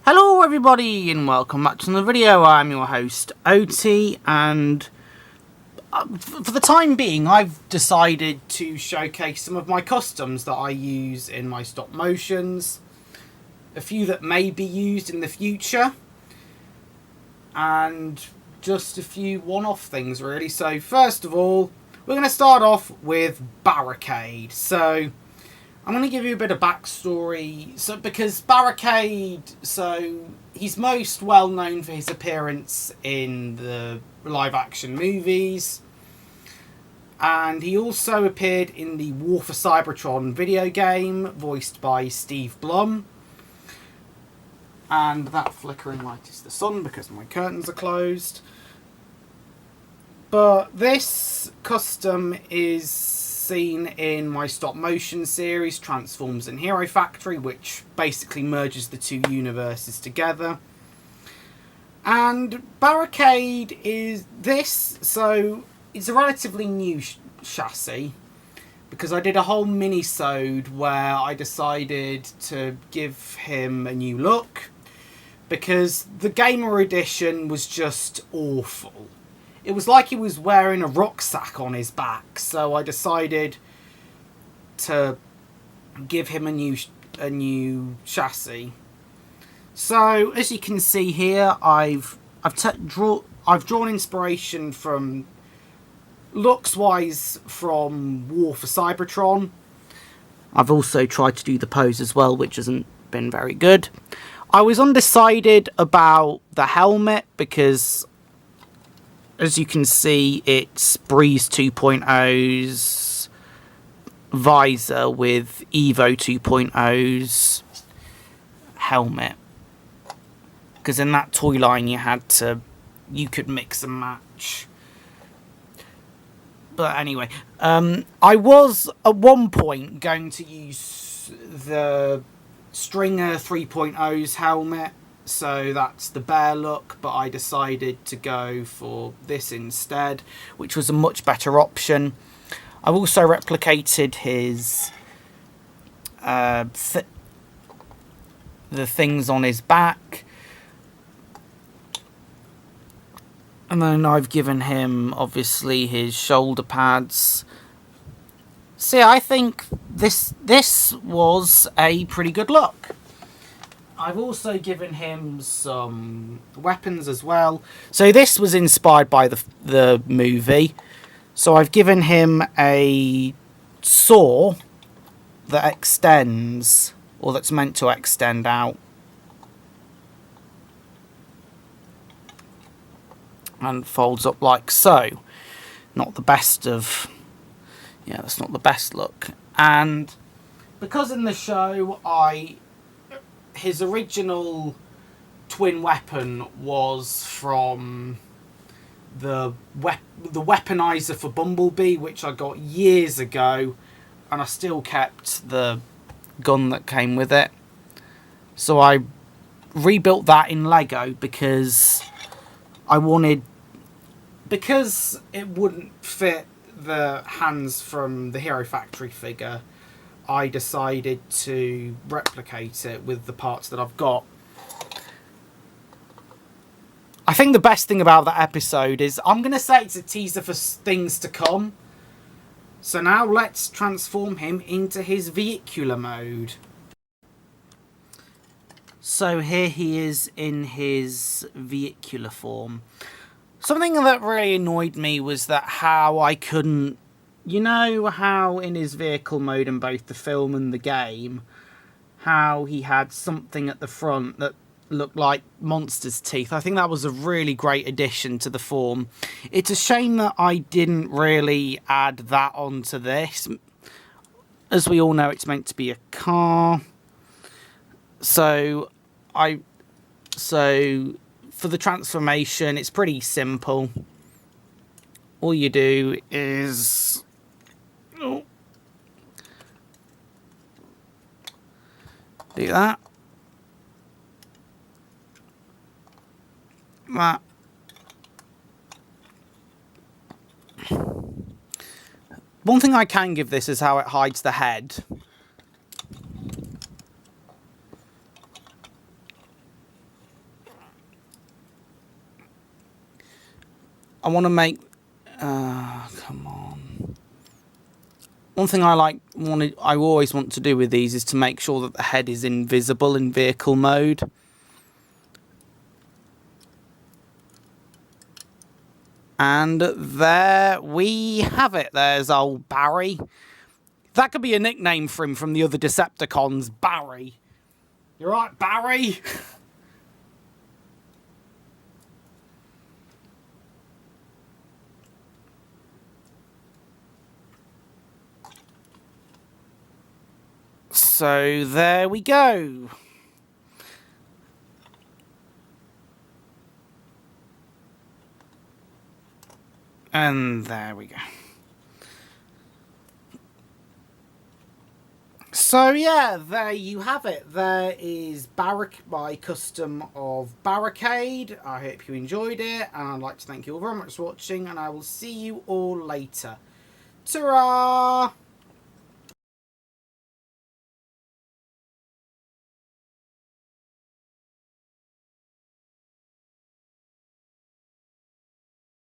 Hello everybody and welcome back to another video. I'm your host OT, and for the time being I've decided to showcase some of my customs that I use in my stop motions, a few that may be used in the future, and just a few one-off things really. So first of all, we're going to start off with Barricade. So I'm going to give you a bit of backstory. So, because Barricade, he's most well known for his appearance in the live-action movies, and he also appeared in the War for Cybertron video game, voiced by Steve Blum. And that flickering light is the sun because my curtains are closed. But this custom is seen in my stop motion series Transforms and Hero Factory, which basically merges the two universes together. And Barricade is this, so it's a relatively new chassis, because I did a whole mini-sode where I decided to give him a new look, because the Gamer Edition was just awful. It was like he was wearing a rucksack on his back, so I decided to give him a new chassis. So as you can see here, I've drawn inspiration from looks-wise from War for Cybertron. I've also tried to do the pose as well, which hasn't been very good. I was undecided about the helmet because, as you can see, it's Breeze 2.0's visor with Evo 2.0's helmet. Because in that toy line you could mix and match. But anyway, I was at one point going to use the Stringer 3.0's helmet, so that's the bear look, but I decided to go for this instead, which was a much better option. I've also replicated his the things on his back, and then I've given him obviously his shoulder pads. See, I think this was a pretty good look. I've also given him some weapons as well. So this was inspired by the movie. So I've given him a saw that extends, or that's meant to extend out, and folds up like so. Not the best of... yeah, that's not the best look. And because in the show his original twin weapon was from the weaponizer for Bumblebee, which I got years ago, and I still kept the gun that came with it. So I rebuilt that in Lego because because it wouldn't fit the hands from the Hero Factory figure, I decided to replicate it with the parts that I've got. I think the best thing about that episode is, I'm going to say it's a teaser for things to come. So now let's transform him into his vehicular mode. So here he is in his vehicular form. Something that really annoyed me was that how I couldn't... you know how in his vehicle mode in both the film and the game, how he had something at the front that looked like monster's teeth? I think that was a really great addition to the form. It's a shame that I didn't really add that onto this. As we all know, it's meant to be a car. So for the transformation, it's pretty simple. All you do is... do that. That. One thing I can give this is how it hides the head. I want to make... come on. One thing I always want to do with these is to make sure that the head is invisible in vehicle mode. And there we have it. There's old Barry. That could be a nickname for him from the other Decepticons, Barry. You right, Barry? So there we go. And there we go. So yeah, there you have it. There is my custom of Barricade. I hope you enjoyed it, and I'd like to thank you all very much for watching, and I will see you all later. Ta-ra!